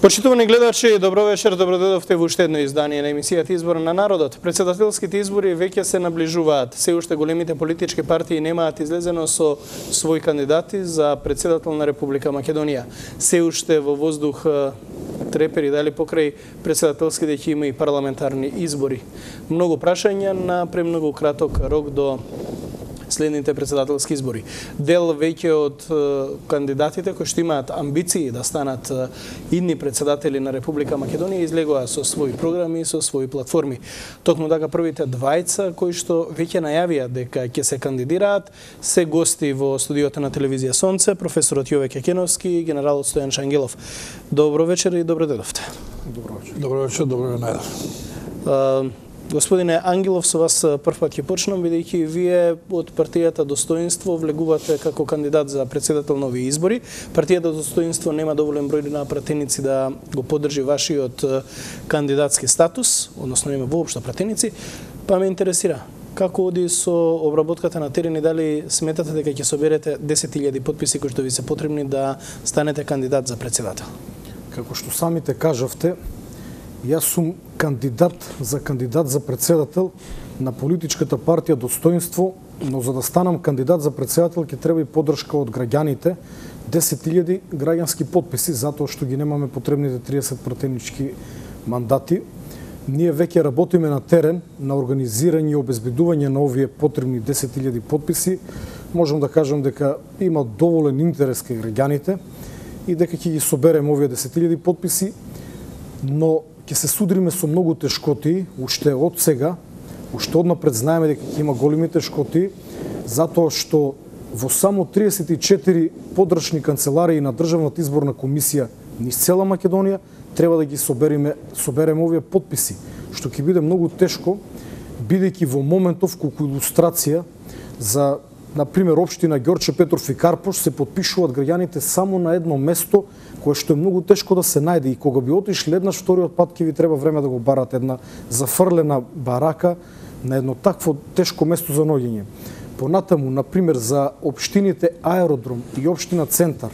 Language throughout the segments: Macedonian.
Почитувани гледачи, добро вечер, добродојдовте во уште едно издание на емисијата Избор на народот. Председателските избори веќе се наближуваат. Се уште големите политички партии немаат излезено со своји кандидати за председател на Република Македонија. Се уште во воздух трепери дали покрај председателските ќе има и парламентарни избори. Многу прашања на премногу краток рок до следните председателски избори. Дел веќе од кандидатите кои што имаат амбиции да станат идни председатели на Република Македонија излегоа со своји програми и со своји платформи. Токму така првите двајца кои што веќе најавија дека ќе се кандидираат се гости во студиото на телевизија Сонце, професорот Јове Кекеновски и генералот Стојан Шангелов. Добро вечер и добро дојдовте. Добро вечер. Добро вечер, добро ве најдов. Господине Ангелов, со вас прв пат ќе почнам, бидејќи вие од партијата Достоинство влегувате како кандидат за председател на овие избори. Партијата Достоинство нема доволен број на пратеници да го поддржи вашиот кандидатски статус, односно нема воопшто пратеници, па ме интересира како оди со обработката на терен и дали сметате дека ќе соберете 10.000 потписи кои што ви се потребни да станете кандидат за председател? Како што самите кажавте, јас сум кандидат за председател на политичката партија Достоинство, но за да станам кандидат за председател ќе треба и поддршка од граѓаните, 10.000 граѓански потписи, затоа што ги немаме потребните 30 пратенички мандати. Ние веќе работиме на терен на организирање и обезбедување на овие потребни 10.000 потписи. Можам да кажам дека има доволен интерес кај граѓаните и дека ќе ги собереме овие 10.000 потписи, но ќе се судриме со многу тешкоти, уште од сега, уште однапред знаеме дека ќе има големи тешкоти, затоа што во само 34 подрачни канцеларии на Државната изборна комисија низ цела Македонија треба да ги собереме овие потписи, што ќе биде многу тешко, бидејќи во моментов колку илустрација за, например, општина Ѓорче Петров и Карпош се потпишуваат граѓаните само на едно место, кое што е многу тешко да се најде, и кога би отишли еднаш вториот пат ќе ви треба време да го барате една зафрлена барака на едно такво тешко место за наоѓање. Понатаму, например, за општините Аеродром и општина Центар,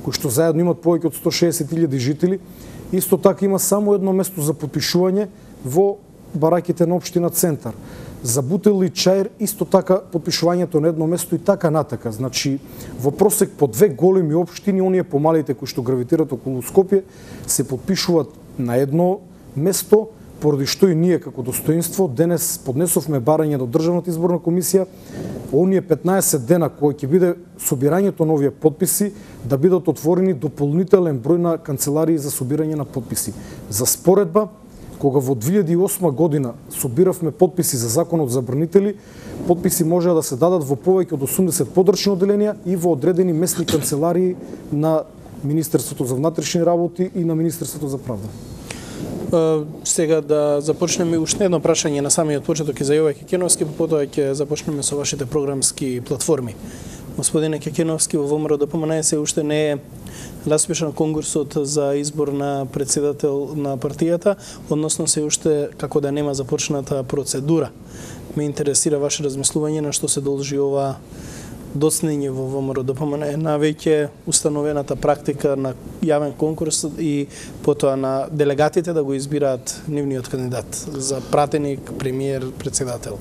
кои што заедно имат повеќе од 160.000 жители, исто така има само едно место за потпишување во бараките на општина Центар. За Бутел и Чаир исто така потпишувањето на едно место и така натака. Значи, во просек по две големи општини, оние помалите кои што гравитират околу Скопје, се потпишуваат на едно место, поради што и ние како Достоинство денес поднесовме барање до Државната изборна комисија, оние 15 дена кои ќе биде собирањето на овие потписи, да бидат отворени дополнителен број на канцеларии за собирање на потписи. За споредба, кога во 2008 година собиравме потписи за законот за бранители, потписи можеа да се дадат во повеќе од 80 подрачни одделенија и во одредени местни канцеларии на Министерството за внатрешни работи и на Министерството за правда. Сега да започнеме уште едно прашање на самиот почеток и за Јове Кекеновски, потоа ќе започнеме со вашите програмски платформи. Господине Кекеновски, во ВМРО ДПМН се уште не е распишан конкурсот за избор на председател на партијата, односно се уште како да нема започната процедура. Ме интересира ваше размислување на што се должи ова доцнење во ВМРО ДПМН на веќе установената практика на јавен конкурс и потоа на делегатите да го избираат нивниот кандидат за пратеник, премиер, председател.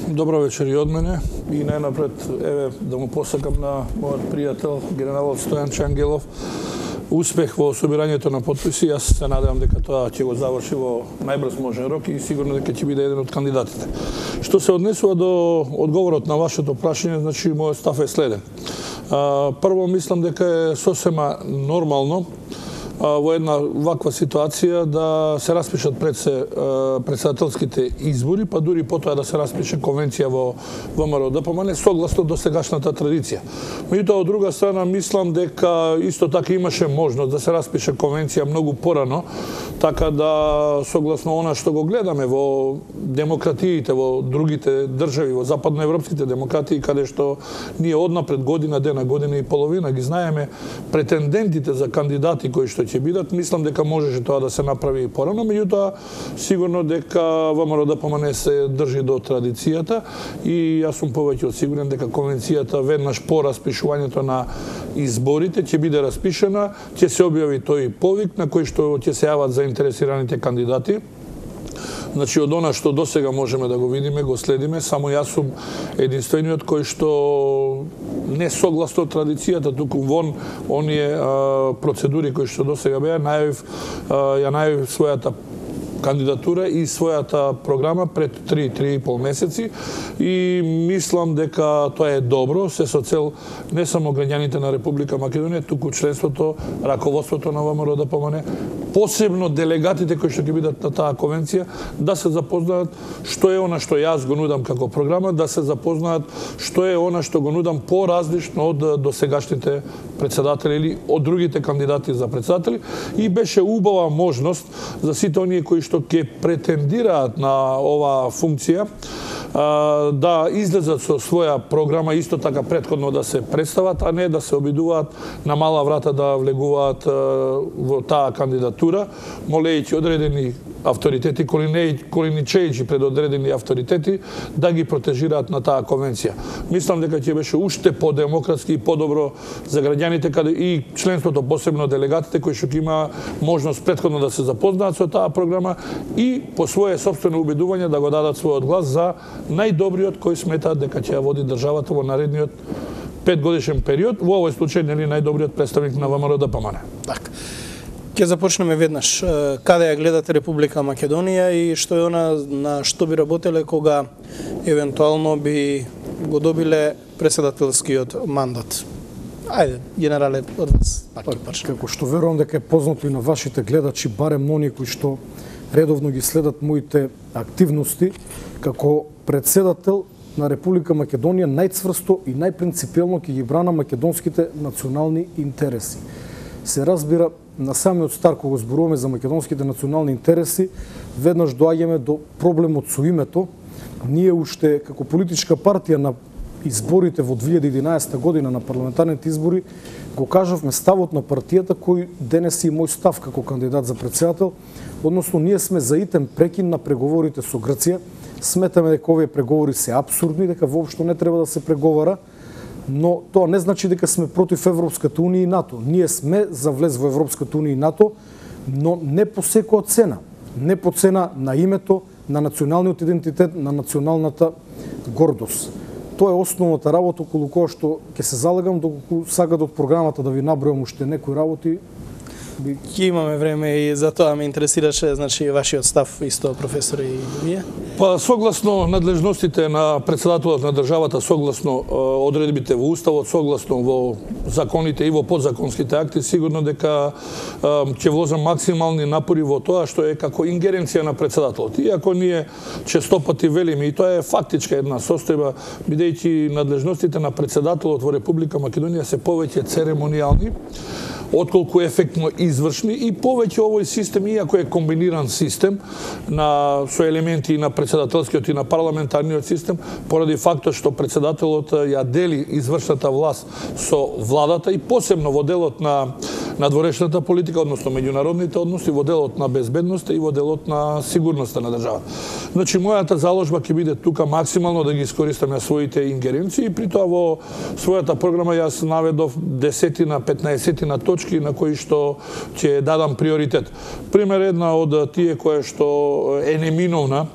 Добро вечер и од мене. И најнапред, еве, да му посакам на мојот пријател, генералот Стојан Шангелов, успех во собирањето на потписи. Јас се надевам дека тоа ќе го заврши во најбрз можен рок и сигурно дека ќе биде еден од кандидатите. Што се однесува до одговорот на вашето прашање, значи мојот став е следен. Прво, мислам дека е сосема нормално во една ваква ситуација да се распишат председателските избори, па дури потоа да се распише конвенција во ВМРО ДПМН согласно до сегашната традиција. Меѓутоа, од друга страна, мислам дека исто така имаше можност да се распише конвенција многу порано, така да согласно она што го гледаме во демократиите, во другите држави, во западноевропските демократии, каде што ние однапред година и половина ги знаеме претендентите за кандидати кои што што ќе бидат. Мислам дека можеше тоа да се направи и порано, меѓутоа сигурно дека ВМРО ДПМН се држи до традицијата и јас сум повеќе од сигурен дека конвенцијата веднаш по распишувањето на изборите ќе биде распишена, ќе се објави тој повик на кој што ќе се јават заинтересираните кандидати. Значи, од она што досега можеме да го видиме, го следиме, само јас сум единствениот кој што не согласно традицијата, туку вон оние процедури кои што досега беа, ја најавив својата кандидатура и својата програма пред 3-3,5 месеци и мислам дека тоа е добро, се со цел не само граѓаните на Република Македонија, туку членството, раководството на ВМРО ДПМН, посебно делегатите кои што ќе бидат на таа конвенција, да се запознаат што е она што јас го нудам како програма, да се запознаат што е она што го нудам поразлично од досегашните председатели или од другите кандидати за председатели и беше убава можност за сите оние кои што ќе претендираат на оваа функција да излезат со своја програма, исто така претходно да се представат, а не да се обидуваат на мала врата да влегуваат во таа кандидатура, молејќи одредени авторитети, колиничејќи пред одредени авторитети, да ги протежираат на таа конвенција. Мислам дека ќе беше уште по-демократски и по-добро за граѓаните, каде и членството, посебно делегатите, кои што има можност претходно да се запознаат со таа програма и по своје собствено убедување да го дадат својот глас за најдобриот кој сметаат дека ќе ја води државата во наредниот 5-годишен период, во овој случај нели најдобриот представник на ВМРО ДПМН. Така. Ќе започнеме веднаш. Каде ја гледате Република Македонија и што е она на што би работеле кога евентуално би го добиле председателскиот мандат? Ајде, генерале, од вас. Како што верувам дека е познато и на вашите гледачи, барем оние кои што редовно ги следат моите активности, како председател на Република Македонија најцврсто и најпринципиелно ќе ги брана македонските национални интереси. Се разбира, на самиот старт кога зборуваме за македонските национални интереси, веднаш доаѓаме до проблемот со името. Ние уште како политичка партија на изборите во 2011 година на парламентарните избори го кажавме ставот на партијата кој денес е и мој став како кандидат за председател, односно ние сме за итен прекин на преговорите со Грција. Сметаме дека овие преговори се апсурдни, дека воопшто не треба да се преговара, но тоа не значи дека сме против Европската унија и НАТО. Ние сме за влез во Европската унија и НАТО, но не по секоја цена. Не по цена на името, на националниот идентитет, на националната гордост. Тоа е основната работа околу која што ќе се залегам, доколку сакат од програмата да ви набројам уште некои работи. Ќе имаме време и за тоа ме интересираше, значи, вашиот став исто, професор, и вие? Па, согласно надлежностите на председателот на државата, согласно одредбите во Уставот, согласно во законите и во подзаконските акти, сигурно дека ќе вложам максимални напори во тоа што е како ингеренција на председателот. Иако ние честопати велиме, и тоа е фактичка една состојба, бидејќи надлежностите на председателот во Република Македонија се повеќе церемонијални, отколку ефектно извршни и повеќе овој систем, иако е комбиниран систем со елементи и на председателскиот и на парламентарниот систем, поради фактот што председателот ја дели извршната власт со владата и посебно во делот на надворешната политика, односно меѓународните односи, во делот на безбедноста и во делот на сигурноста на државата. Значи, мојата заложба ќе биде тука максимално да ги искористам ја своите ингеренции и при тоа во својата програма јас наведов 10-15 точки на кои што ќе дадам приоритет. Пример, една од тие која што е неминовна,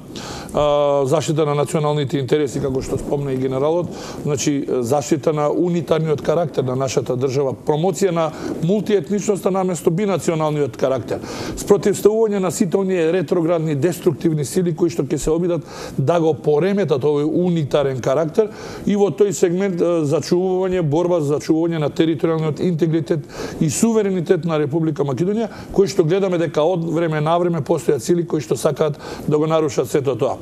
заштита на националните интереси, како што спомна и генералот, значи заштита на унитарниот карактер на нашата држава, промоција на мултиетничноста наместо бинационалниот карактер, спротивставување на сите оние ретроградни, деструктивни сили кои што ќе се обидат да го пореметат овој унитарен карактер и во тој сегмент зачувување, борба за зачувување на територијалниот интегритет и суверенитет на Република Македонија, кои што гледаме дека од време на време постојат сили кои што сакаат да го нарушат сето тоа.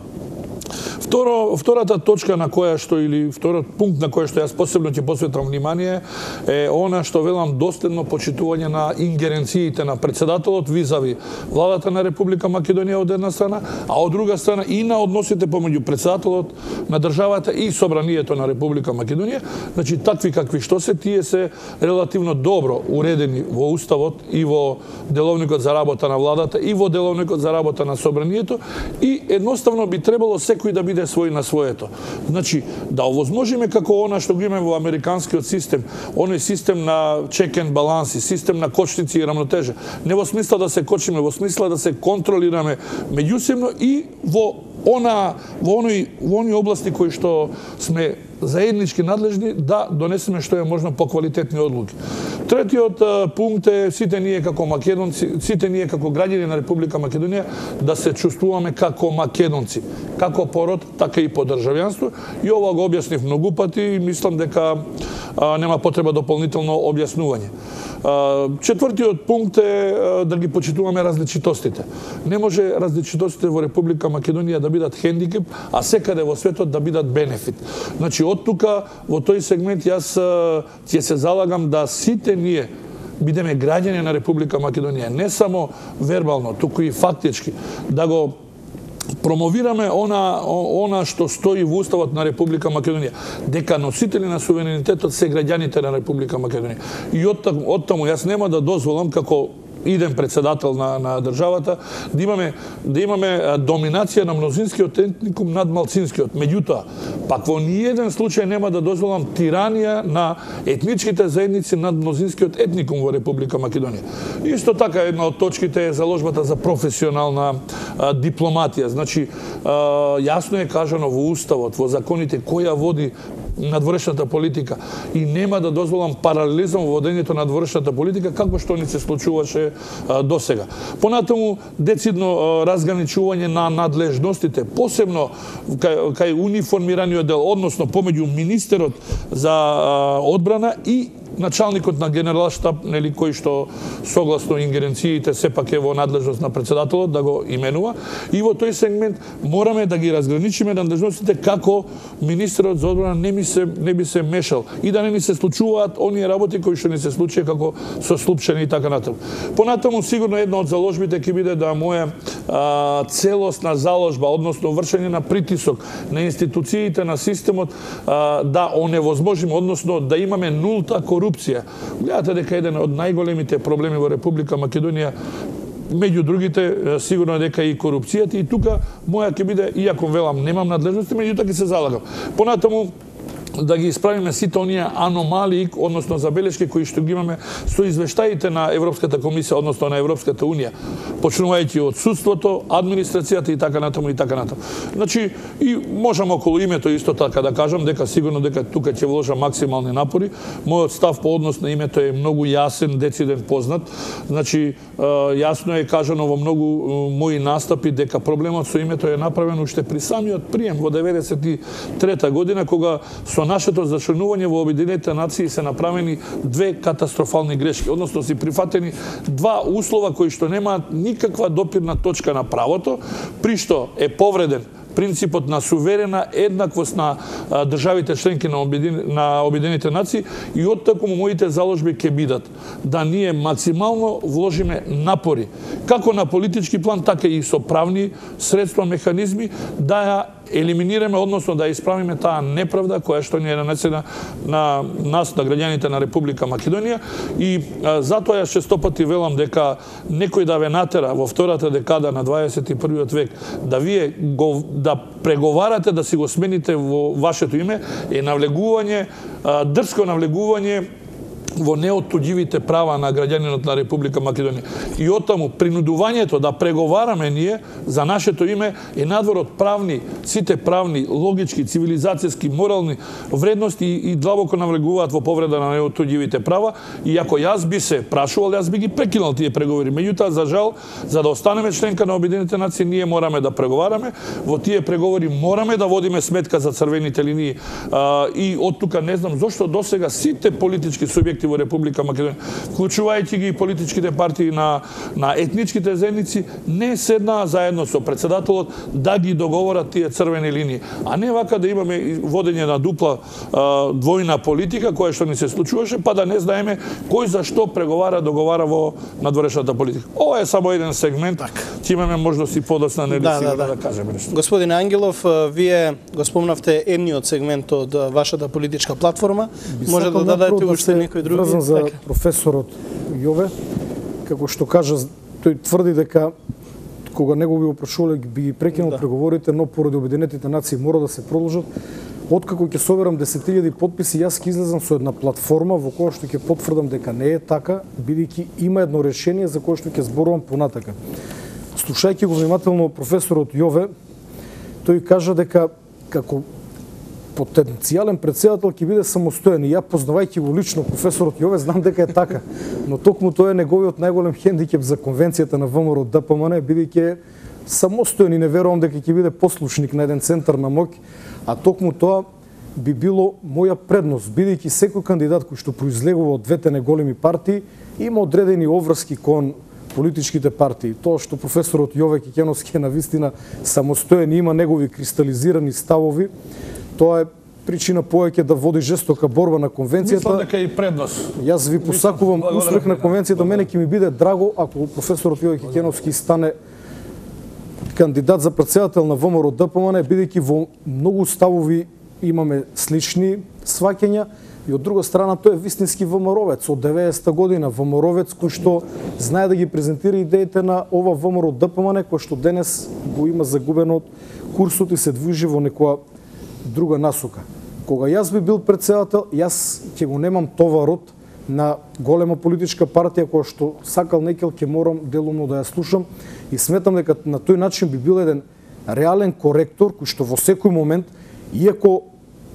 Втората точка на која што, или вториот пункт на која што јас посебно ќе посветам внимание е она што велам доследно почитување на ингеренциите на председателот визави владата на Република Македонија од една страна, а од друга страна и на односите помеѓу председателот на државата и собранието на Република Македонија. Значи, такви какви што се, тие се релативно добро уредени во Уставот и во Деловникот за работа на владата и во Деловникот за работа на собранието и едноставно би требало секој да биде свој на своето. Значи, да овозможиме како она што го имаме во американскиот систем, оној систем на check and баланси, систем на кочници и рамнотежа. Не во смисла да се кочиме, во смисла да се контролираме меѓусебно и во оние области кои што сме заеднички надлежни да донесеме што е можно поквалитетни одлуки. Третиот пункт е сите ние како македонци, сите ние како граѓани на Република Македонија да се чувствуваме како македонци, како по род, така и по државјанство. И ова го објаснив многу пати и мислам дека нема потреба дополнително објаснување. Четвртиот пункт е да ги почитуваме различитостите. Не може различитостите во Република Македонија да бидат хендикеп, а секаде во светот да бидат бенефит. Значи, од тука, во тој сегмент, јас ќе се залагам да сите ние бидеме граѓани на Република Македонија, не само вербално, туку и фактички, да го промовираме она што стои во Уставот на Република Македонија, дека носители на суверенитетот се граѓаните на Република Македонија. И од таму јас нема да дозволам како иден председател на државата да имаме доминација на мнозинскиот етникум над малцинскиот. Меѓутоа, пак во ниеден случај нема да дозволам тиранија на етничките заедници над мнозинскиот етникум во Република Македонија. Исто така една од точките е заложбата за професионална дипломатија. Значи, јасно е кажано во Уставот, во законите која води надворешната политика и нема да дозволам паралелизам во водењето на надворешната политика како што ни се случуваше досега. Понатаму децидно разграничување на надлежностите, посебно кај униформираниот дел, односно помеѓу министерот за одбрана и началникот на генералштаб, нели, кој што согласно ингеренциите сепак е во надлежност на председателот да го именува, и во тој сегмент мораме да ги разграничиме надлежностите како министерот за одбрана не би се мешал и да не ни се случуваат оние работи кои што ни се случија како со Слупчани и така натаму. Понатаму сигурно една од заложбите ќе биде да моја целосна заложба, односно вршење на притисок на институциите на системот да оневозможиме, односно да имаме нулта корупција. Гледате дека еден од најголемите проблеми во Република Македонија меѓу другите сигурно е дека и корупцијата, и тука моја ќе биде, иако велам немам надлежности, меѓутоа ќе се залагам. Понатаму да ги исправиме сите оние аномалии, односно забелешки кои што ги имаме со извештаите на Европската комисија, односно на Европската унија, почнувајќи од судството, администрацијата и така натаму и така натаму. Значи, и можам околу името исто така да кажам дека сигурно дека тука ќе вложам максимални напори. Мојот став по однос на името е многу јасен, дециден, познат. Значи, јасно е кажано во многу мои настапи дека проблемот со името е направен уште при самиот прием во 1993 година, кога со нашето зачленување во Обединетите нации се направени две катастрофални грешки, односно си прифатени два услова кои што немаат никаква допирна точка на правото, при што е повреден принципот на суверена еднаквост на државите членки на Обединетите нации, и оттакому моите заложби ќе бидат да ние максимално вложиме напори, како на политички план, така и со правни средства, механизми, да ја елиминираме, односно да исправиме таа неправда која што ни е нанесена на нас, на граѓаните на Република Македонија. И затоа јас честопати велам дека некој да ве натера во втората декада на 21 век да вие да преговарате да си го смените во вашето име е навлегување, дрско навлегување во неоттуѓивите права на граѓанинот на Република Македонија. И оттаму принудувањето да преговараме ние за нашето име е надвор од правни, сите правни, логички, цивилизацијски, морални вредности и длабоко навлегуваат во повреда на неоттуѓивите права. И ако јас би се прашувал, јас би ги прекинал тие преговори. Меѓутоа, за жал, за да останеме членка на Обединетите нации, ние мораме да преговараме. Во тие преговори мораме да водиме сметка за црвените линии. И од тука не знам зошто досега сите политички субјекти во Република Македонија, вклучувајќи ги и политичките партии на етничките заедници, не седнаа заедно со председателот да ги договорат тие црвени линии, а не вака да имаме водење на дупла двојна политика која што ни се случуваше, па да не знаеме кој за што преговара, договара во надворешната политика. Ова е само еден сегмент, ќе имаме можност и подоцна да кажеме нешто. Господин Ангелов, вие го спомнавте едниот сегмент од вашата политичка платформа. Може да дадете уште некои други? Врзан за професорот Јове, како што кажа, тој тврди дека кога него би опрашувале би ги прекинал преговорите, но поради Обединетите нации мора да се продолжат. Откако ќе соберам 10.000 подписи, јас ќе излезам со една платформа во која што ќе потврдам дека не е така, бидејќи има едно решение за кое што ќе зборувам понатака. Слушајќи го внимателно професорот Јове, тој кажа дека како потенцијален председател ќе биде самостоен. И ја, познавајќи го лично професорот Јове, знам дека е така. Но токму тоа е неговиот најголем хендикеп за конвенцијата на ВМРО ДПМН, бидејќи е самостоен и не верувам дека ќе биде послушник на еден центар на моќ, а токму тоа би било моја предност, бидејќи секој кандидат кој што произлегува од двете неголеми партии има одредени обврски кон политичките партии. Тоа што професорот Јове Кекеновски е навистина самостоен и има негови кристализирани ставови, тоа е причина повеќе да води жестока борба на конвенцијата. Мислам дека и предност. Јас ви посакувам успех на конвенцијата. Мене ќе ми биде драго ако професорот Јове Кекеновски стане кандидат за председател на ВМРО ДПМН, бидејќи во многу ставови имаме слични сваќања и од друга страна тој е вистински ВМРО-вец од 90-та година, ВМРО-вец кој што знае да ги презентира идеите на ова ВМРО ДПМН, кој што денес го има загубено од курсот и се движи во некоја друга насока. Кога јас би бил председател, јас ќе го немам товарот на голема политичка партија која што сакал некел ќе морам делумно да ја слушам и сметам дека на тој начин би бил еден реален коректор кој што во секој момент, иако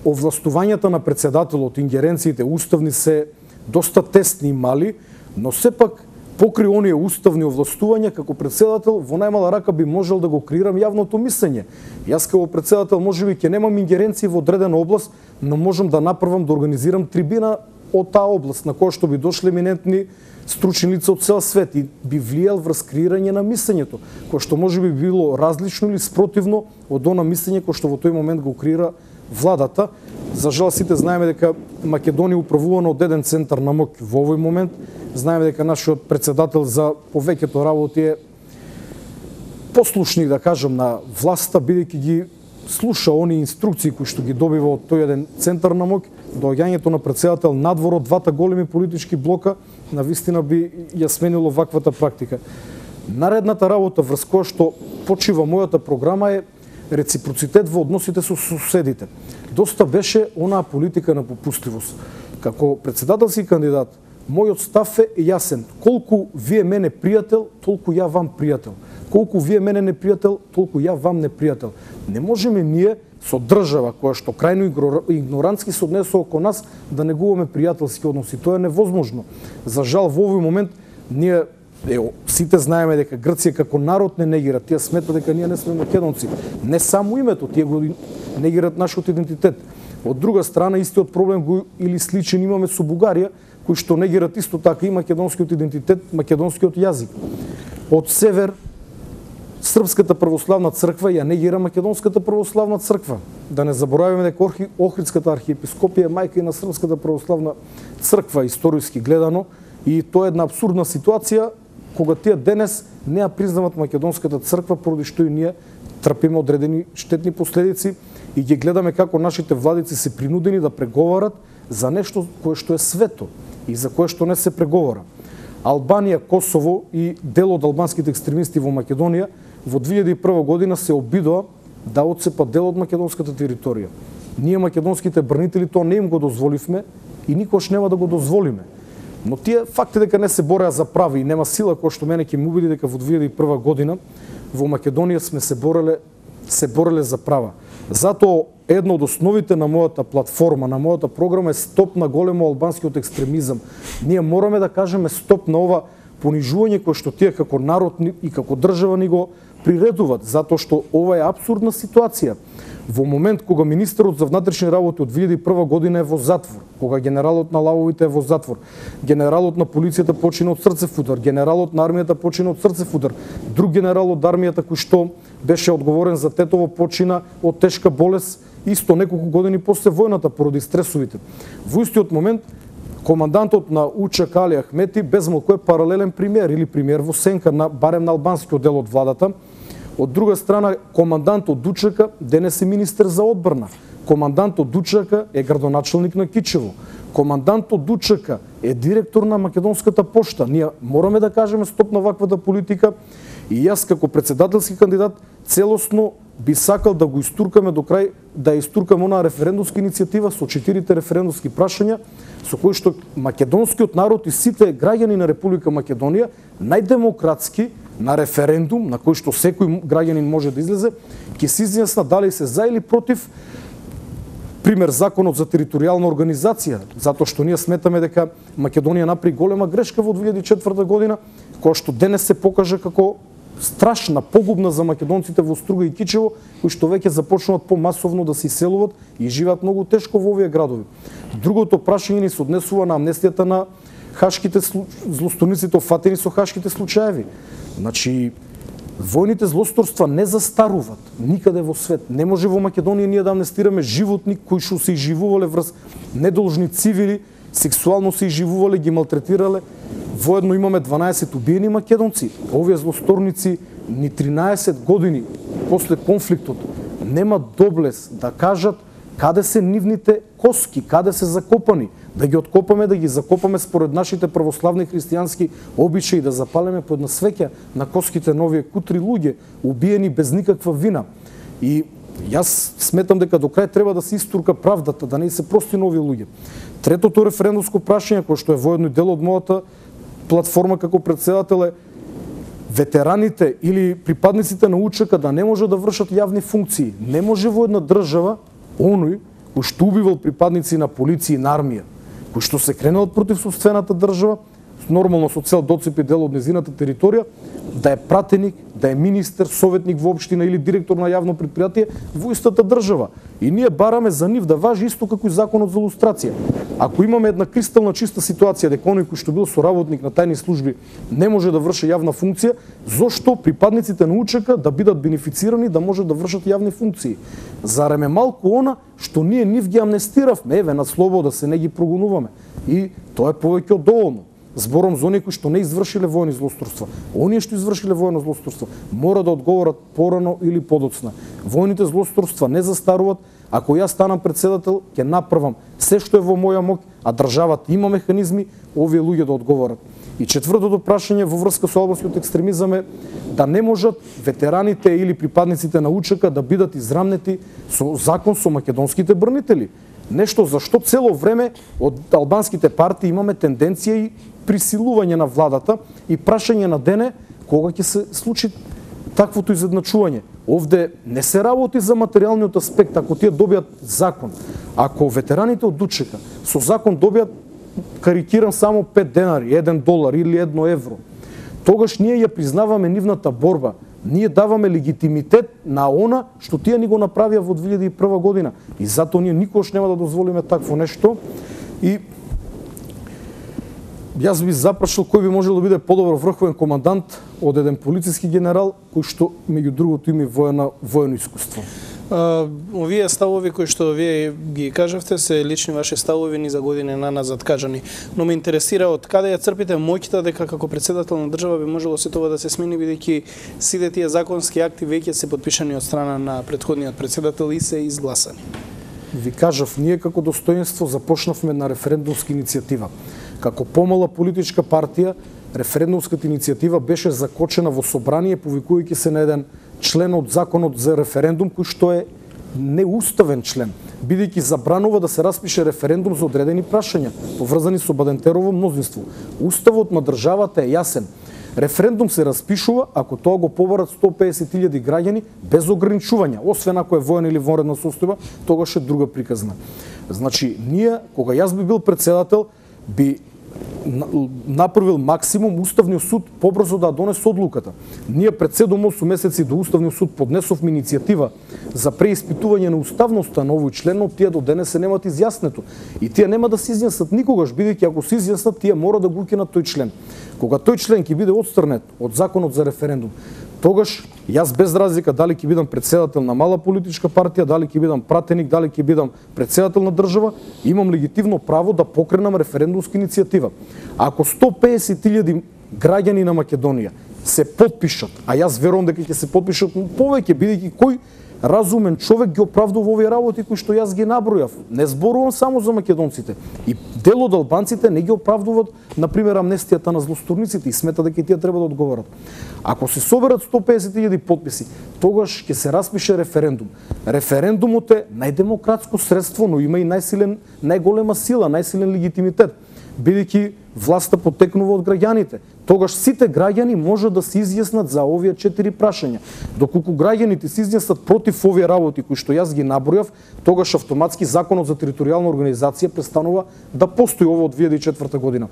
овластувањата на председателот, ингеренциите уставни се доста тесни и мали, но сепак покри оние уставни овластувања како председател во најмала рака би можел да го креирам јавното мислење. Јас како председател можеби ќе немам ингеренции во одредена област, но можам да направам да организирам трибина од таа област на која што би дошли еминентни стручни лица од цел свет и би влијал врз креирање на мислењето, кое што можеби било различно или спротивно од она мислење кое што во тој момент го креира владата. За жал сите знаеме дека Македонија управувана од еден центар на моќ во овој момент. Знаеме дека нашиот председател за повеќето работи е послушник, да кажам, на власта, бидејќи ги слуша оние инструкции кои што ги добива од тој еден центар на моќ. Доаѓањето на председател надвор од двата големи политички блока навистина би ја сменило ваквата практика. Наредната работа врз која што почива мојата програма е реципроцитет во односите со соседите. Доста беше онаа политика на попустливост. Како председателски кандидат, мојот став е јасен. Колку вие мене пријател, толку ја вам пријател. Колку вие мене непријател, толку ја вам непријател. Не можеме ние со држава која што крајно игнорантски се однесува кон нас да негуваме пријателски односи. Тоа е невозможно. За жал во овој момент ние сите знаеме дека Грција како народ не негира, тие сметат дека ние не сме македонци. Не само името, тие го негират нашиот идентитет. Од друга страна, истиот проблем го или сличен имаме со Бугарија, кои што негират исто така и македонскиот идентитет, македонскиот јазик. Од север, Српската православна црква ја негира Македонската православна црква. Да не забораваме дека Охридската архиепископија е мајка и на Српската православна црква, историски гледано, и тоа е една абсурдна ситуација кога тие денес не ја признават Македонската црква, поради што и ние трпиме одредени штетни последици и ги гледаме како нашите владици се принудени да преговарат за нешто кое што е свето и за кое што не се преговара. Албанија, Косово и дел од албанските екстремисти во Македонија во 2001 година се обидоа да отцепат дел од македонската територија. Ние македонските бранители тоа не им го дозволивме и никош нема да го дозволиме. Но тие факти дека не се бореа за прави и нема сила која што мене ќе му убеди дека во 2001 година во Македонија сме се бореле за права. Затоа едно од основите на мојата платформа, на мојата програма е стоп на големо албанскиот екстремизам. Ние мораме да кажеме стоп на ова понижување кое што тие како народ и како држава ни го приредуваат, затоа што ова е апсурдна ситуација. Во момент кога министерот за внатрешни работи од 2001 година е во затвор, кога генералот на лавовите е во затвор, генералот на полицијата почина од срцев удар, генералот на армијата почина од срцев удар, друг генерал од армијата кој што беше одговорен за Тетово почина од тешка болест исто неколку години после војната поради стресовите. Во истиот момент командантот на УЧК Али Ахмети безмалку е паралелен премиер или премиер во сенка на барем на албанскиот дел од владата. Од друга страна, командантот УЧК денес е министер за одбрана. Командантот УЧК е градоначелник на Кичево. Командантот УЧК е директор на Македонската пошта. Ние мораме да кажеме стоп на ваквата политика и јас како председателски кандидат целосно би сакал да го истуркаме до крај, да истуркаме онаа референдумска иницијатива со 4 референдумски прашања со кои што македонскиот народ и сите граѓани на Република Македонија најдемократски на референдум на кој што секој граѓанин може да излезе, ќе се изјасна дали се за или против пример законот за територијална организација, затоа што ние сметаме дека Македонија направи голема грешка во 2004 година, која што денес се покажа како страшна, погубна за македонците во Струга и Кичево, кои што веќе започнуваат помасовно да се иселуваат и живеат многу тешко во овие градови. Другото прашање ни се однесува на амнестијата на хашките злостониците офатени со хашките случаеви. Значи, војните злосторства не застаруваат никаде во свет. Не може во Македонија ние да амнестираме животни кои што се изживувале врз недолжни цивили, сексуално се изживувале, ги малтретирале. Воедно имаме 12 убиени македонци. Овие злосторници ни 13 години после конфликтот нема доблес да кажат каде се нивните коски, каде се закопани, да ги откопаме, да ги закопаме според нашите православни христијански обичаи, да запалеме по една свеќа на коските на овие кутри луѓе, убиени без никаква вина. И јас сметам дека до крај треба да се истурка правдата, да не се прости на овие луѓе. Третото референдумско прашање, кој што е воедно дел од мојата платформа како председател е ветераните или припадниците на УЧК да не може да вршат јавни функции. Не може во една држава оној кој што убивал припадници на полиција и на армија, кој што се кренал против сопствената држава, нормално со цел доцепи дел од незината територија, да е пратеник, да е министер, советник во општина или директор на јавно предпријатие во истата држава. И ние бараме за нив да важи исто како и законот за лустрација. Ако имаме една кристална чиста ситуација дека оној кој што бил соработник на тајни служби не може да врши јавна функција, зошто припадниците на УЧК да бидат бенефицирани да можат да вршат јавни функции? Зарем е малку она што ние нив ги амнестиравме, еве на слобода се не ги прогонуваме. И тоа е повеќе од доволно. Збором за оние кои што не извршиле војни злосторства. Оние што извршиле војно злосторство мора да одговорат порано или подоцна. Војните злосторства не застаруваат. Ако јас станам председател, ќе направам се што е во моја моќ, а државата има механизми овие луѓе да одговорат. И четвртото прашање во врска со албанскиот екстремизам е да не можат ветераните или припадниците на УЧК да бидат израмнети со закон со македонските бранители. Нешто за што цело време од албанските партии имаме тенденција и присилување на владата и прашање на дене кога ќе се случи таквото изедначување. Овде не се работи за материјалниот аспект, ако тие добијат закон, ако ветераните од УЧК со закон добијат, карикирам, само 5 денари, 1 долар или 1 евро, тогаш ние ја признаваме нивната борба. Ние даваме легитимитет на она што тие ни го направија во 2001 година. И затоа ние никогаш нема да дозволиме такво нешто. И јас би запрашал кој би можел да биде подобар врховен командант од еден полициски генерал кој што меѓу другото има воено искуство. Овие ставови кои што вие ги кажавте се лични ваши ставови ни за години наназад кажани, но ме интересира од каде ја црпите моќта дека како председател на држава би можело се тоа да се смени, бидејќи сите тие законски акти веќе се потпишани од страна на претходниот председател и се изгласани. Ви кажав, ние како достоинство започнавме на референдумска иницијатива. Како помала политичка партија, референдумската иницијатива беше закочена во собрание, повикувајќи се на еден член од законот за референдум, кој што е неуставен член, бидејќи забранува да се распише референдум за одредени прашања, поврзани со Бадентерово мнозинство. Уставот на државата е јасен. Референдум се распишува ако тоа го побарат 150.000 граѓани без ограничувања, освен ако е воена или вонредна состојба, тогаш е друга приказна. Значи, ние, кога јас би бил председател, би направил максимум Уставниот суд побрзо да донесе одлуката. Ние пред 7-8 месеци до Уставниот суд поднесовме иницијатива за преиспитување на уставноста на овој член, но тие до денес се немат изјаснето. И тие нема да се изјаснат никогаш, бидејќи ако се изјаснат, тие мора да го укинат тој член. Кога тој член ќе биде отстрнет од законот за референдум, тогаш јас без разлика дали ќе бидам председател на мала политичка партија, дали ќе бидам пратеник, дали ќе бидам председател на држава, имам легитимно право да покренам референдумска иницијатива. Ако 150.000 граѓани на Македонија се потпишат, а јас верувам дека ќе се потпишат повеќе, бидејќи кој разумен човек ги оправдува овие работи кои што јас ги набројав. Не зборувам само за македонците. И дел од албанците не ги оправдуваат, например, амнестијата на злосторниците и смета дека тие треба да одговорат. Ако се соберат 150.000 потписи, тогаш ќе се распише референдум. Референдумот е најдемократско средство, но има и најголема сила, најсилен легитимитет, бидејќи власта потекнува од граѓаните. Тогаш сите граѓани може да се изјаснат за овие 4 прашања. Доколку граѓаните се изјаснат против овие работи кои што јас ги набројав, тогаш автоматски законот за територијална организација престанува да постои ово од 2004 година.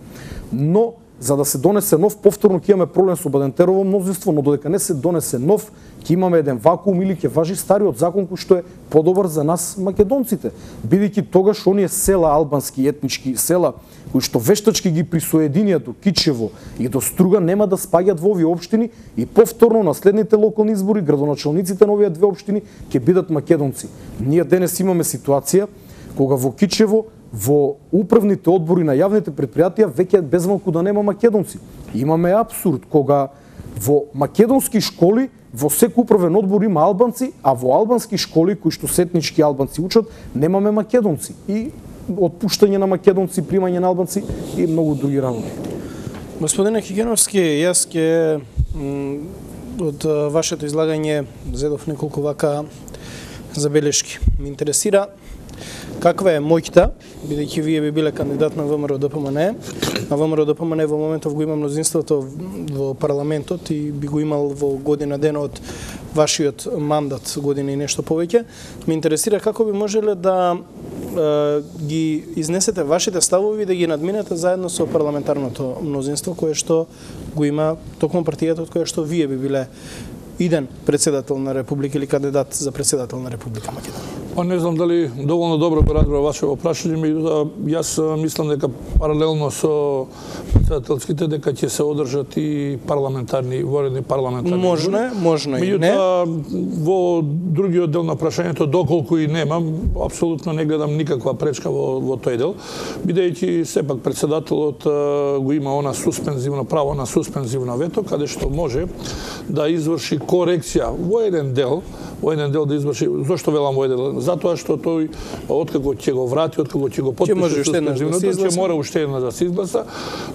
Но за да се донесе нов, повторно ќе имаме проблем со Бадентерово мнозинство, но додека не се донесе нов, ќе имаме еден вакуум или ќе важи стариот закон кој што е подобар за нас македонците. Бидејќи тогаш оние села, албански етнички села, кои што вештачки ги присоединија до Кичево и до Струга, нема да спаѓат во овие општини и повторно на следните локални избори градоначалниците на овие две општини ќе бидат македонци. Ние денес имаме ситуација кога во Кичево во управните одбори на јавните предпријатија веќе безмалку да нема македонци. Имаме абсурд кога во македонски школи во секој управен одбор има албанци, а во албански школи кои што сетнички албанци учат немаме македонци. И отпуштање на македонци, примање на албанци и многу други работи. Господине Хигеновски, јас ќе од вашето излагање зедов неколку вака забелешки. Ме интересира каква е моќта, бидејќи вие би биле кандидат на ВМРО-ДПМН, а ВМРО-ДПМН во моментов го има мнозинството во парламентот и би го имал во година дена од вашиот мандат, година и нешто повеќе. Ме интересира како би можеле да ги изнесете вашите ставови и да ги надминете заедно со парламентарното мнозинство кое што го има токму партијата од која што вие би биле иден председател на Република или кандидат за председател на Република Македонија. Па не знам дали доволно добро го разбрав вашето прашање, јас мислам дека паралелно со председателските дека ќе се одржат и парламентарни, воредни парламентарни. Можно и не. Во другиот дел на прашањето, доколку и немам, апсолутно не гледам никаква пречка во тој дел, бидејќи сепак председателот го има она суспензивно право на суспензивно вето, каде што може да изврши корекција во еден дел да изврши. Зошто велам во еден дел? Затоа што тој откако ќе го врати, откако ќе го потпише суспензивното, ќе мора уште една да се изгласа,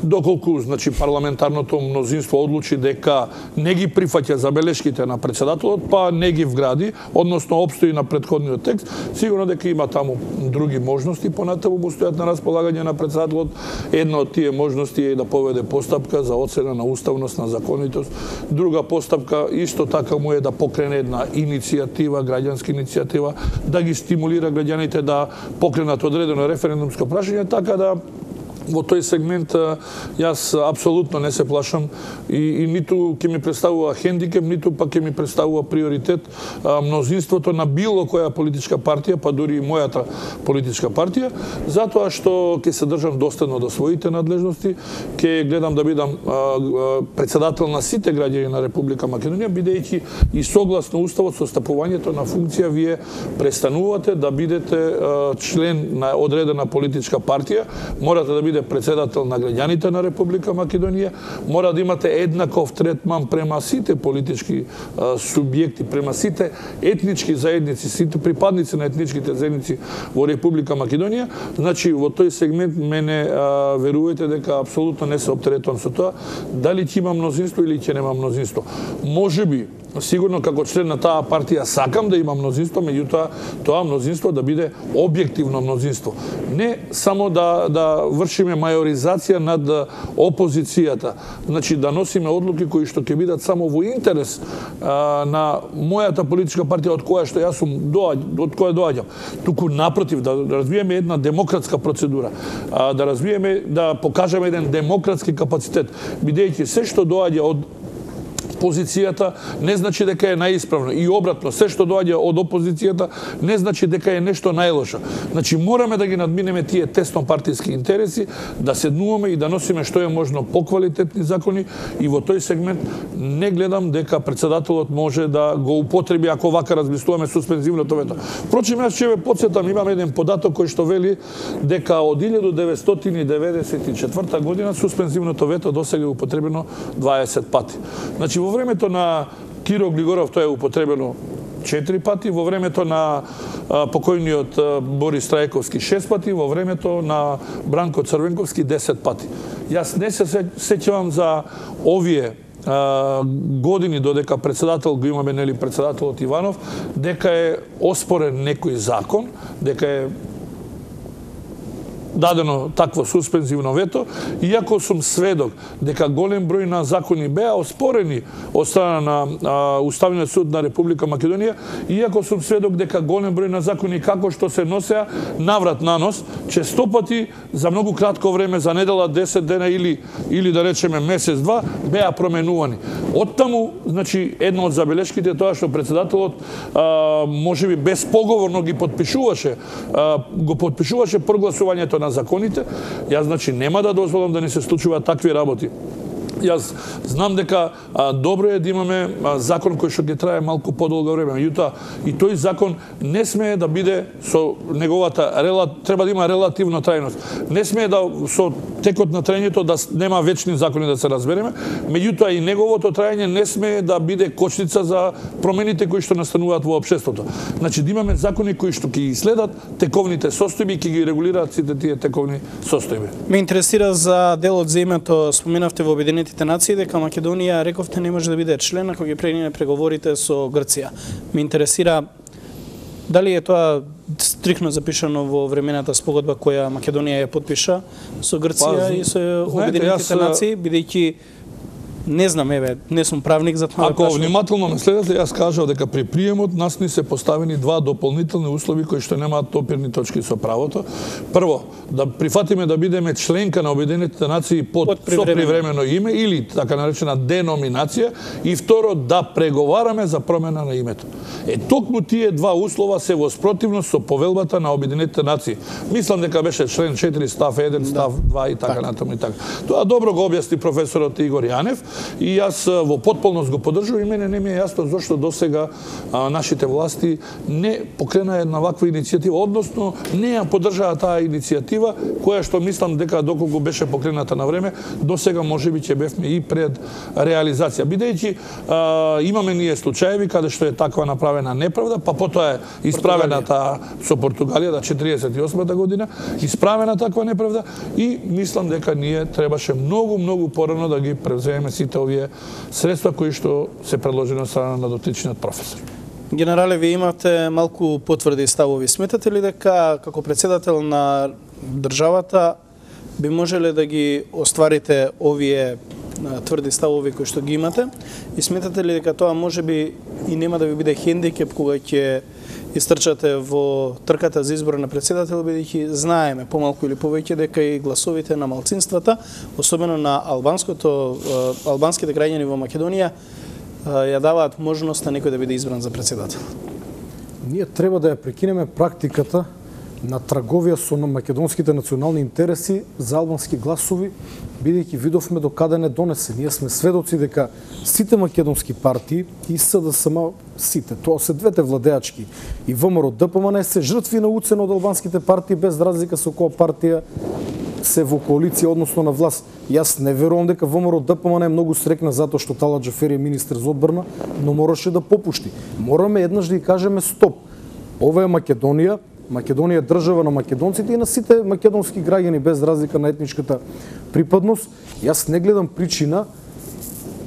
доколку значи парламентарното мнозинство одлучи дека не ги прифаќа забелешките на председателот, па не ги вгради, односно опстои на претходниот текст, сигурно дека има таму други можности, понатаму му стојат на располагање на председателот. Една од тие можности е да поведе постапка за оцена на уставност, на законитост. Друга постапка исто така му е да покрене една иницијатива, граѓанска иницијатива, да ги стимулира граѓаните да покренат одредено референдумско прашање, така да во тој сегмент јас апсолутно не се плашам и ниту ќе ми представува хендикеп, ниту пак ќе ми представува приоритет мнозинството на било која политичка партија, па дури и мојата политичка партија, затоа што ќе се држам доследно до своите надлежности, ќе гледам да бидам председател на сите граѓани на Република Македонија, бидејќи и согласно уставот со стапувањето на функција вие престанувате да бидете член на одредена политичка партија, морате да бидете председател на граѓаните на Република Македонија, мора да имате еднаков третман према сите политички субјекти, према сите етнички заедници, сите припадници на етничките заедници во Република Македонија. Значи, во тој сегмент мене верувајте дека апсолутно не се оптеретувам со тоа дали ќе има мнозинство или ќе нема мнозинство. Можеби сигурно како член на таа партија сакам да има мнозинство, меѓутоа тоа мнозинство да биде објективно мнозинство. Не само да вршиме мајоризација над опозицијата, значи да носиме одлуки кои што ќе бидат само во интерес на мојата политичка партија од која што јас сум од која доаѓам. Туку напротив да развиеме една демократска процедура, да развиеме, да покажеме еден демократски капацитет, бидејќи се што доаѓа од позицијата не значи дека е најисправно и обратно, се што доаѓа од опозицијата не значи дека е нешто најлошо. Значи мораме да ги надминеме тие тесно партиски интереси, да седнуваме и да носиме што е можно поквалитетни закони и во тој сегмент не гледам дека председателот може да го употреби ако вака размислуваме суспензивното вето. Впрочем, јас ќе ве потсетам, имам еден податок кој што вели дека од 1994 година суспензивното вето досега е употребено 20 пати. Значи во времето на Киро Глигоров тоа е употребено 4 пати, во времето на покојниот Борис Трајковски 6 пати, во времето на Бранко Црвенковски 10 пати. Јас не се сеќавам за овие години додека председател го имаме, нели, председателот Иванов, дека е оспорен некој закон, дека е дадено такво суспензивно вето, иако сум сведок дека голем број на закони беа оспорени од страна на Уставниот суд на Република Македонија, иако сум сведок дека голем број на закони како што се носеа наврат на нос, честопати за многу кратко време, за недела, 10 дена или да речеме месец-два, беа променувани. Оттаму, значи, една од забелешките тоа што председателот можеби безпоговорно го подпишуваше прогласувањето на законите. Јас, значи, нема да дозволам да не се случуваат такви работи. Јас знам дека добро е да имаме закон кој што ќе трае малку подолго време. Меѓутоа, и тој закон не смее да биде со неговата треба да има релативна трајност. Не смее да со текот на трајањето да нема вечни закони, да се разбереме. Меѓутоа и неговото трајање не смее да биде кочница за промените кои што настануваат во општеството. Значи да имаме закони кои што ќе ги следат тековните состојби и ќе ги регулираат сите тие тековни состојби. Ме интересира за делот за името, споменавте во Обединетите нации дека Македонија, рековте, не може да биде член ако ги прекине преговорите со Грција. Ме интересира дали е тоа стрикно запишано во времената спогодба која Македонија ја подпиша со Грција и со Обединетите нации, бидејќи не знам, не сум правник за тоа. Ако внимателно ме следате, јас кажав дека при приемот нас ни се поставени два дополнителни услови кои што немаат допирни точки со правото. Прво, да прифатиме да бидеме членка на Обединетите нации со привремено име или така наречена деноминација, и второ, да преговараме за промена на името. Токму тие два услова се во спротивност со повелбата на Обединетите нации. Мислам дека беше член 4 став 1, став 2 и така натаму и така. Тоа добро го објасни професорот Игор Јанев. И јас во потполност го поддржувам, и мене не ми е јасно зошто досега нашите власти не покрена една ваква иницијатива, односно не ја поддржаа таа иницијатива, која што мислам дека доколку беше покрената на време, досега можеби ќе бевме и пред реализација. Бидејќи имаме ние случаеви каде што е таква направена неправда, па потоа е исправена таа со Португалија да 48-та година, исправена таква неправда, и мислам дека ние требаше многу порано да ги превземеме сите овие средства кои што се предложени од страна на дотичниот професор. Генерале, ви имате малку потврди ставови. Сметате ли дека како председател на државата би можеле да ги остварите овие тврди ставови кои што ги имате? И сметате ли дека тоа можеби и нема да ви биде хендикеп кога ќе истрчате во трката за избор на председател, бидејќи знаеме помалку или повеќе дека и гласовите на малцинствата, особено на албанските граѓани во Македонија, ја даваат можност на некој да биде избран за председател? Ние треба да ја прекинеме практиката на трговија со македонските национални интереси за албански гласови, бидејќи видовме до каде не донесе. Ние сме сведоци дека сите македонски партии и СДСМ, сите, тоа се двете владеачки, и ВМРО ДПМН се жртви на уцена од албанските партии, без разлика со која партија се во коалиција, односно на власт. Јас не верувам дека ВМРО ДПМН е многу срекна затоа што Талат Џафери е министер за одбрана, но мораше да попушти. Мораме еднаш да ја кажеме стоп. Ова е Македонија, Македонија е држава на македонците и на сите македонски граѓани без разлика на етничката припадност. Јас не гледам причина,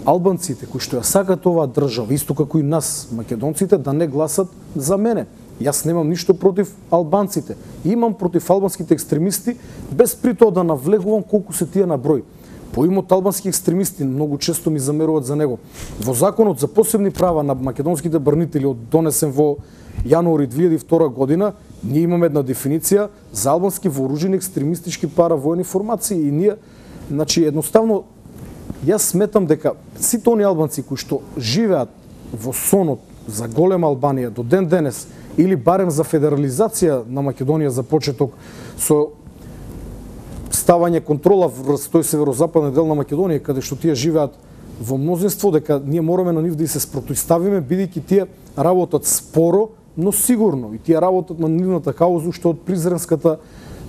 албанците кои што ја сакат оваа држава, исто како и нас, македонците, да не гласат за мене. Јас немам ништо против албанците. Имам против албанските екстремисти, без при тоа да навлегувам колку се тие на број. Поимот албански екстремисти многу често ми замеруваат за него. Во законот за посебни права на македонските брнители, донесен во јануари 2002 година, ние имаме една дефиниција за албански вооружени екстремистички паравојни формации и ние, значи, едноставно, јас сметам дека сите они албанци кои што живеат во сонот за голема Албанија до ден денес или барем за федерализација на Македонија за почеток со ставање контрола врз тој северозападен дел на Македонија, каде што тие живеат во мнозинство, дека ние мораме на нив да и се спротивставиме, бидејќи тие работат споро, но сигурно. И тие работат на нивната кауза уште од Призренската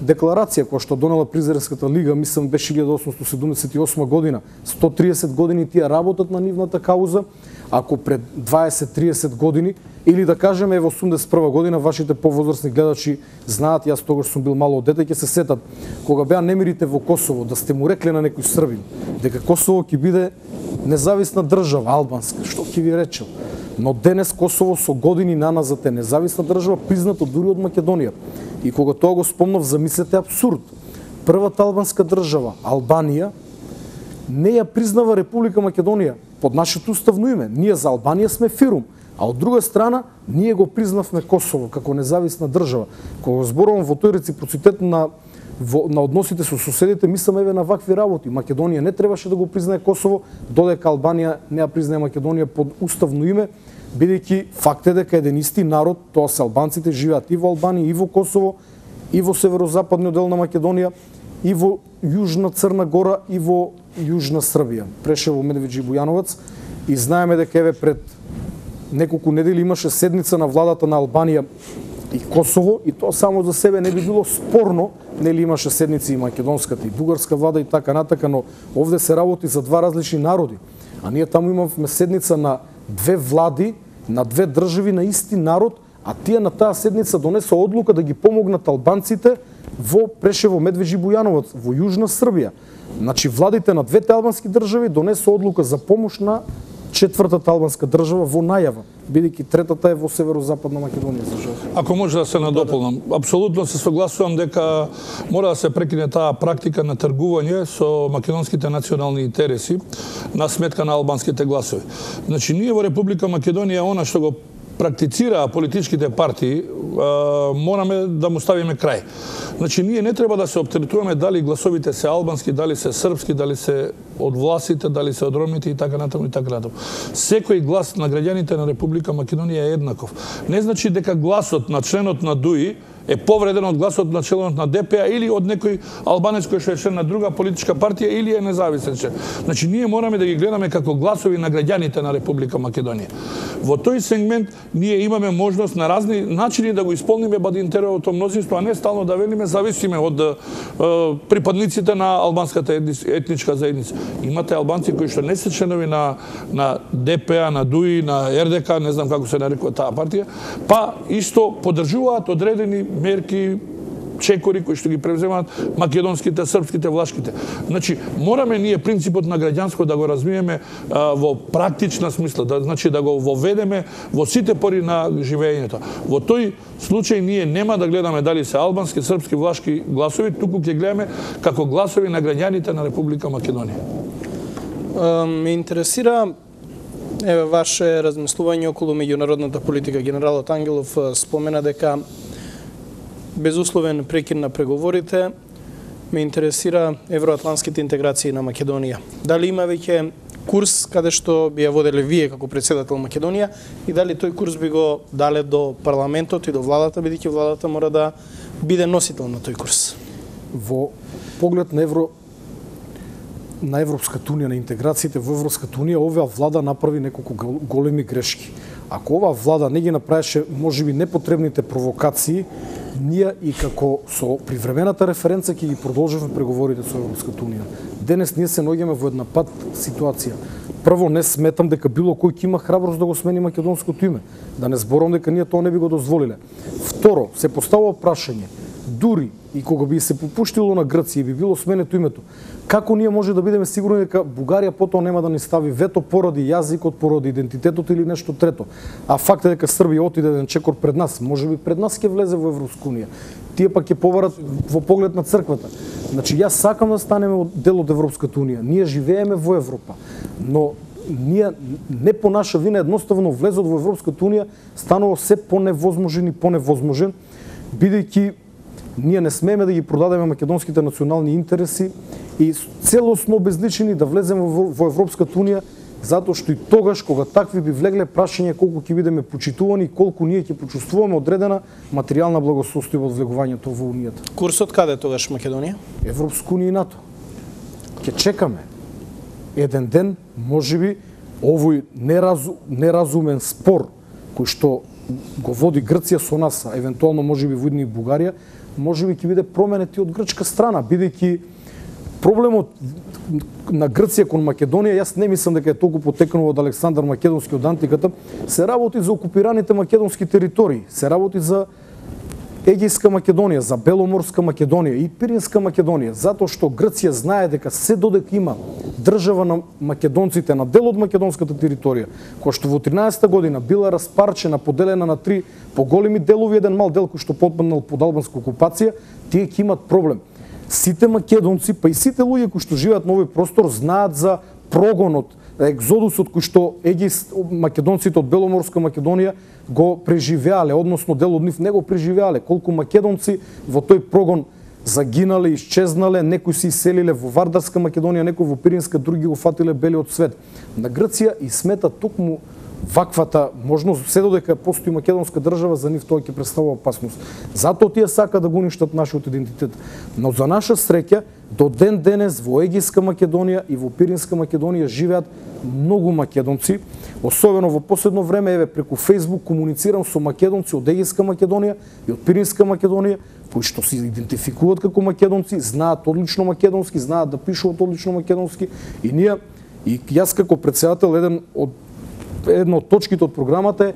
декларација, која што донела Призренската лига, мислам беше 1878 година. 130 години тие работат на нивната кауза, ако пред 20-30 години, или да кажеме во 81 година, вашите повозрастни гледачи знаат, јас тогаш сум бил мало дете, ќе се сетат, кога беа немирите во Косово, да сте му рекле на некој србин, дека Косово ќе биде независна држава, албанска, што ќе ви речел? Но денес Косово со години наназад е независна држава, признато дури од Македонија. И кога тоа го спомнав, замислете абсурд. Првата албанска држава, Албанија, не ја признава Република Македонија под нашето уставно име. Ние за Албанија сме Фирум, а од друга страна ние го признавме Косово како независна држава. Кога зборувам во тој реципроцитет на односите со соседите, мислам еве на вакви работи. Македонија не требаше да го признае Косово, додека Албанија не ја признае Македонија под уставно име, бидејќи факт е дека еден исти народ, тоа се албанците, живеат и во Албанија, и во Косово, и во северозападниот дел на Македонија, и во Јужна Црна Гора, и во Јужна Србија, Прешево, Медвеđа и Бујановац. И знаеме дека еве пред неколку недели имаше седница на владата на Албанија и Косово, и тоа само за себе не би било спорно, нели имаше седници и македонската и бугарска влада и така натака, но овде се работи за два различни народи. А ние таму имавме седница на две влади, на две држави, на исти народ, а тие на таа седница донесоа одлука да ги помогнат албанците во Прешево, Медвеđа и Бујановац, во Јужна Србија. Значи, владите на двете албански држави донесоа одлука за помош на четвртата албанска држава во најава, бидејќи третата е во северозападна Македонија, за жал. Ако може да се надополнам, апсолутно се согласувам дека мора да се прекине таа практика на тргување со македонските национални интереси на сметка на албанските гласови. Значи, ние во Република Македонија, она што го практицираа политичките партии, мораме да му ставиме крај. Значи, ние не треба да се оптеретуваме дали гласовите се албански, дали се српски, дали се од власите, дали се од ромите и така натаму и така натаму. Секој глас на граѓаните на Република Македонија е еднаков. Не значи дека гласот на членот на ДУИ е повреден од гласот на членот на ДПА или од некој албанец кој што е член на друга политичка партија или е независен член. Значи, ние мораме да ги гледаме како гласови на граѓаните на Република Македонија. Во тој сегмент ние имаме можност на разни начини да го исполниме бадинтеровото мнозинство, а не стално да велиме зависиме од припадниците на албанската етничка заедница. Имате албанци кои што не се членови на ДПА, на ДУИ, на РДК, не знам како се нарекува таа партија, па исто поддржуваат одредени мерки, чекори кои што ги превземаат македонските, српските, влашките. Значи, мораме ние принципот на граѓанство да го развиеме во практична смисла, значи да го воведеме во сите пори на живеењето. Во тој случај ние нема да гледаме дали се албански, српски, влашки гласови, туку ќе гледаме како гласови на граѓаните на Република Македонија. Ме интересира ваше размислување околу меѓународната политика. Генералот Ангелов спомена дека безусловен прекин на преговорите. Ме интересира евроатлантските интеграции на Македонија. Дали има веќе курс каде што би ја воделе вие како председател Македонија и дали тој курс би го дале до парламентот и до владата, бидејќи владата мора да биде носител на тој курс? Во поглед на Европската унија, на интеграциите во Европската унија, оваа влада направи неколку големи грешки. Ако оваа влада не ги направеше можеби непотребните провокации, ние и како со привремената референца ќе ги продолжиме преговорите со Европската унија. Денес ние се наоѓаме во една пат ситуација. Прво, не сметам дека било кој ќе има храброст да го смени македонското име. Да не зборувам дека ние тоа не би го дозволиле. Второ, се поставува прашање дури и кога би се попуштило на Грција и би било сменето името, како ние може да бидеме сигурни дека Бугарија потоа нема да ни стави вето поради јазикот, поради идентитетот или нешто трето? А факт е дека Србија отиде еден чекор пред нас, можеби пред нас ќе влезе во Европска унија. Тие пак ќе побарат во поглед на црквата. Значи јас сакам да станеме дел од Европската унија. Ние живееме во Европа, но ние не по наша вина едноставно влезот во Европската унија станува се поневозможен и поневозможен, бидејќи ние не смееме да ги продадеме македонските национални интереси и целосно обезличени да влеземе во Европската унија, затоа што и тогаш кога такви би влегле, прашање колку ќе бидеме почитувани и колку ние ќе почувствуваме одредена материјална благосостојба од влегувањето во унијата. Курсот каде тогаш Македонија? Европска унија и НАТО. Ќе чекаме еден ден, можеби овој неразумен спор кој што го води Грција со нас, а евентуално можеби во идни Бугарија, можеби ќе биде променет и од грчка страна, бидејќи проблемот на Грција кон Македонија, јас не мислам дека е толку потекнува од Александар Македонски од антиката, се работи за окупираните македонски територии, се работи за Егејска Македонија, за Беломорска Македонија и Пиринска Македонија, затоа што Грција знае дека се додека има држава на македонците на дел од македонската територија, која што во 13-та година била распарчена, поделена на 3 поголеми делови, еден мал дел кој што потпаднал под албанска окупација, тие ќе имат проблем. Сите македонци, па и сите луѓе кои што живеат на овој простор знаат за прогонот, екзодусот кој што македонците од Беломорска Македонија го преживеале, односно дел од нив не го преживеале. Колку македонци во тој прогон загинале, исчезнале, некои се иселиле во Вардарска Македонија, некои во Пиринска, други го фатиле белиот свет. На Грција и смета токму ваквата можност, се додека постои македонска држава, за нив тоа ќе представува опасност. Затоа тие сака да го уништат нашиот идентитет. Но за наша среќа, до ден денес во Егејска Македонија и во Пиринска Македонија живеат многу македонци, особено во последно време, еве преку Facebook комуницирам со македонци од Егејска Македонија и од Пиринска Македонија, кои што се идентификуваат како македонци, знаат одлично македонски, знаат да пишуваат одлично македонски и ние, и јас како претседател, една од точките од програмата е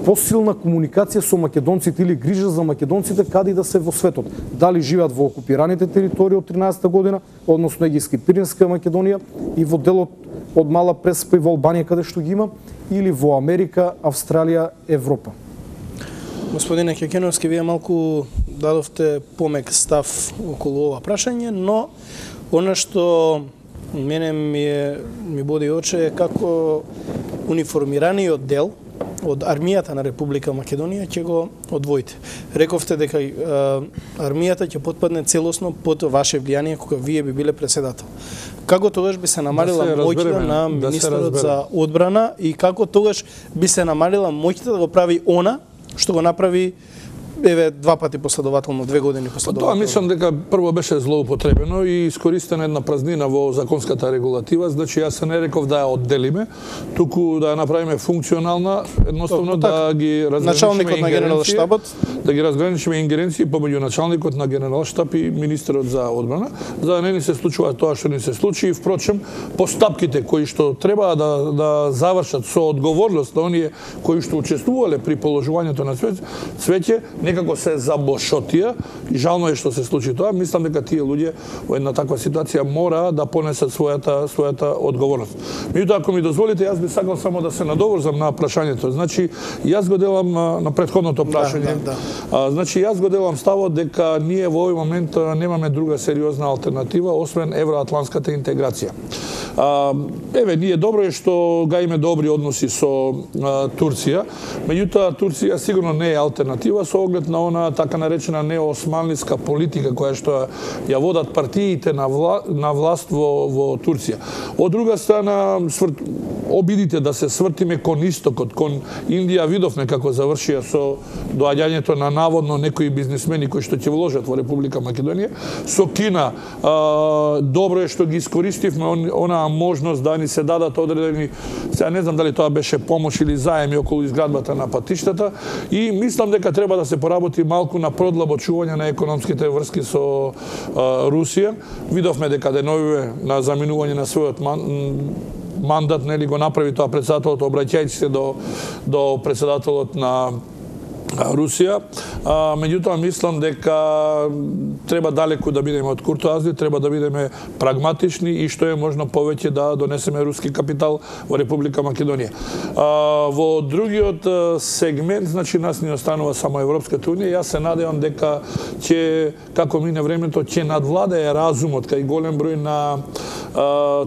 посилна комуникација со македонците или грижа за македонците каде да се во светот. Дали живеат во окупираните територии од 13-та година, односно Егејска и Пиринска Македонија и во делот од Мала Преспа и во Албанија каде што ги има, или во Америка, Австралија, Европа. Господине Кекеновски, вие малку дадовте помек став околу ова прашање, но она што мене ми боди оче е како униформираниот дел од армијата на Република Македонија ќе го одвоите. Рековте дека армијата ќе потпадне целосно под ваше влијание кога вие би биле председател. Како тогаш би се намалила моќта на министерот за одбрана и како тогаш би се намалила моќта да го прави она што го направи еве 2 пати последователно, 2 години последователно? Тоа мислам дека прво беше злоупотребено и искористена една празнина во законската регулатива, значи јас се не реков да ја одделиме, туку да ја направиме функционална, едноставно да ги началникот на Генералштабот, да ги разграничиме ингеренции помеѓу началникот на Генералштаб и министерот за одбрана, за да не ни се случува тоа што ни се случи и впрочем постапките кои што треба да завршат со одговорност на оние кои што учествувале при положувањето на цвеќе, некако се забошотија и жално е што се случи тоа. Мислам дека тие луѓе во една таква ситуација мора да понесат својата одговорност. Меѓутоа, ако ми дозволите, јас би сакал само да се надоврзам на прашањето. Значи, јас го делам на претходното прашање. Значи, јас го делам ставот дека ние во овој момент немаме друга сериозна алтернатива освен евроатланската интеграција. Еве, ние добро е што гаиме добри односи со Турција, меѓутоа Турција сигурно не е алтернатива со оглед на она така наречена неосманлиска политика која што ја водат партиите на власт во Турција. Од друга страна, обидите да се свртиме кон истокот, кон Индија, видовме како завршија со доаѓањето на наводно некои бизнисмени кои што ќе вложат во Република Македонија. Со Кина, добро е што ги искористивме онаа можност да ни се дадат одредени, сега не знам дали тоа беше помош или заеми околу изградбата на патиштата и мислам дека треба да се поработи малку на продлабочување на економските врски со Русија. Видовме дека деновиве на заминување на својот мандат, нели го направи тоа председателот, обраќајќи се до председателот на Русија. Меѓутоа, мислам дека треба далеку да бидеме од куртоазни, треба да бидеме прагматични и што е можно повеќе да донесеме руски капитал во Република Македонија. Во другиот сегмент, значи нас ни останува само Европската унија. Јас се надевам дека ќе, како мине времето, ќе надвладее разумот кај голем број на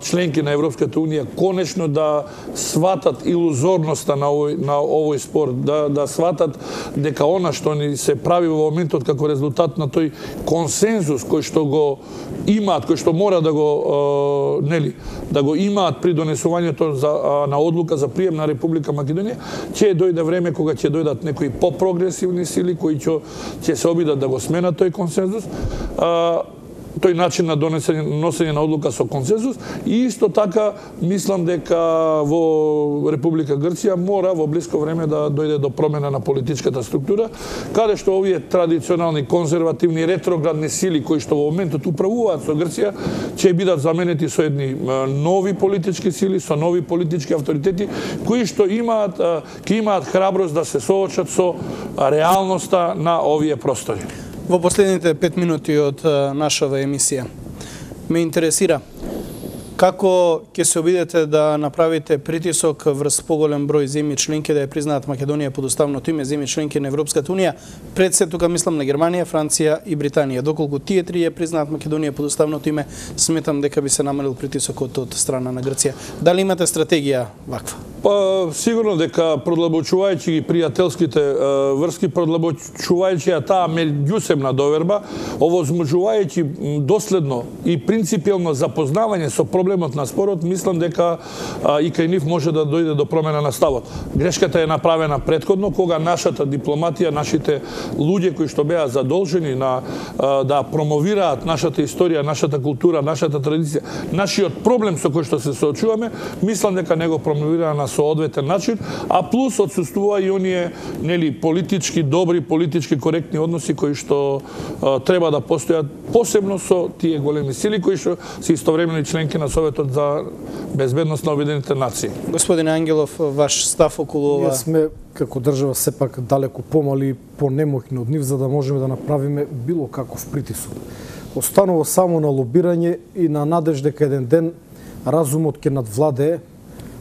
членки на Европската унија конечно да сватат илузорноста на овој спорт, да сватат дека она што ни се прави во моментот како резултат на тој консензус кој што го имаат, кој што мора да го да го имаат при донесувањето на одлука за прием на Република Македонија, ќе дојде време кога ќе дојдат некои попрогресивни сили кои ќе се обидат да го сменат тој консензус, тој начин на носење на одлука со консензус, и исто така мислам дека во Република Грција мора во блиско време да дојде до промена на политичката структура, каде што овие традиционални, конзервативни, ретроградни сили кои што во моментот управуваат со Грција ќе бидат заменети со едни нови политички сили, со нови политички авторитети кои што ќе имаат храброст да се соочат со реалноста на овие простори. Во последните 5 минути од нашава емисија ме интересира како ќе се обидете да направите притисок врз поголем број земји членки да ја признаат Македонија под уставното име, земји членки на Европската унија, пред се тука мислам на Германија, Франција и Британија. Доколку тие три ја признаат Македонија под уставното име, сметам дека би се намалил притисокот од страна на Грција. Дали имате стратегија ваква? Сигурно дека продлабочувајќи ги пријателските врски, продлабочувајќи таа меѓусебна доверба, овозможувајќи доследно и принципиелно запознавање со проблемот на спорот, мислам дека и кај нив може да дојде до промена на ставот. Грешката е направена претходно, кога нашата дипломатија, нашите луѓе кои што беа задолжени да промовираат нашата историја, нашата култура, нашата традиција, нашиот проблем со кој што се соочуваме, мислам дека не го промовираа на соодветен начин, а плюс отсуствува и оние политички добри, политички коректни односи кои што треба да постојат, посебно со тие големи сили кои што се истовремени членки на Советот за безбедност на Обединетите нации. Господин Ангелов, ваш став околу ова? Ние сме како држава сепак далеку помали и понемоќни од нив за да можеме да направиме било каков притисок. Останува само на лобирање и на надеж дека еден ден разумот ќе надвладее,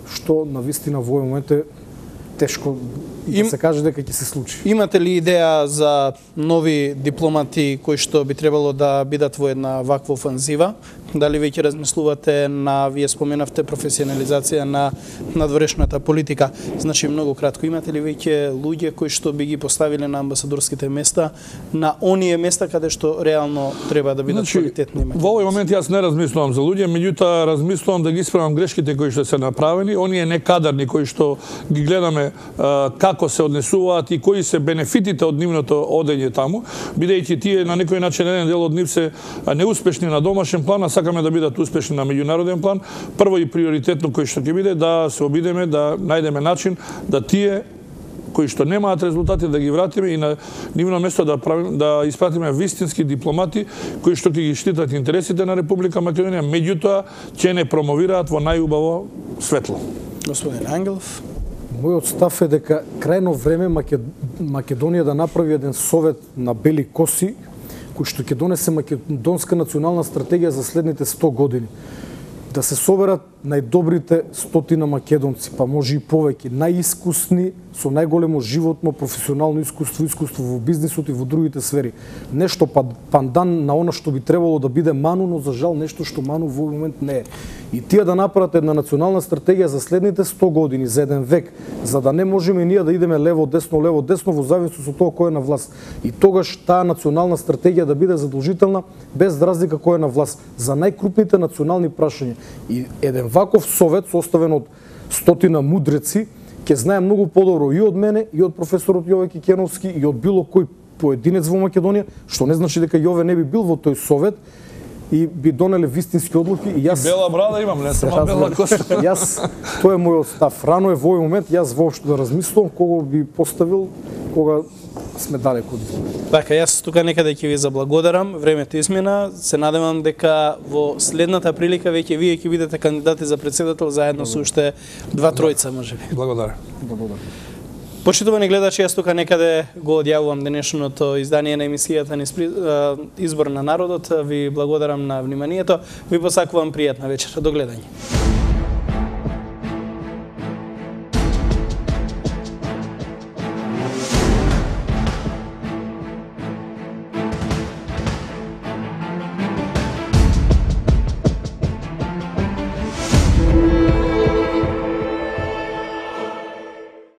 што на вистина во овој момент е тешко да се каже дека ќе се случи. Имате ли идеја за нови дипломати кои што би требало да бидат во една ваква офанзива? Дали веќе размислувате на, вие споменавте, професионализација на надворешната политика? Значи, многу кратко, имате ли веќе луѓе кои што би ги поставиле на амбасадорските места, на оние места каде што реално треба да бидат квалитетни? Во овој момент јас не размислувам за луѓе, меѓутоа размислувам да ги исправам грешките кои што се направени, оние некадарни кои што ги гледаме како се однесуваат и кои се бенефитите од нивното одење таму, бидејќи тие на некој начин еден дел од нив се неуспешни на домашен план, а сакаме да бидат успешни на меѓународен план. Прво и приоритетно кој што ќе биде да се обидеме да најдеме начин да тие кои што немаат резултати да ги вратиме и на нивно место да испратиме вистински дипломати кои што ќе ги штитат интересите на Република Македонија, меѓутоа ќе не промовираат во најубаво светло. Господин Ангелов, мојот став е дека крајно време Македонија да направи еден совет на бели коси кој што ќе донесе македонска национална стратегија за следните 100 години. Да се соберат најдобрите 100 македонци, па може и повеќе, најискусни, со најголемо животно, професионално искуство во бизнисот и во другите сфери. Нешто пандан на она што би требало да биде ману, но за жал нешто што ману во момент не е. И тие да направат една национална стратегија за следните 100 години, за еден век, за да не можеме ние да идеме лево-десно во зависност од тоа кој е на власт. И тогаш таа национална стратегија да биде задолжителна без разлика кој е на власт за најкрупните национални прашања. И еден ваков совет составен од 100 мудреци ќе знае многу подобро и од мене, и од професорот Јове Кикеновски, и од било кој поединец во Македонија, што не значи дека Јове не би бил во тој совет и би донеле вистински одлуки. И јас бела брада имам, не само бела коса. Јас тоа е мојот став. Рано е во овој момент јас воопшто да размислувам кого би поставил кога сме далеку од избори. Така, јас тука некаде ќе ви заблагодарам, времето измина, се надевам дека во следната прилика веќе вие ќе бидете кандидати за претседател заедно со уште 2 тројца можеби. Благодарам. Почитувани гледачи, јас тука некаде го одјавувам денешното издание на емисијата Избор на народот. Ви благодарам на вниманието. Ви посакувам пријатна вечер. До гледање.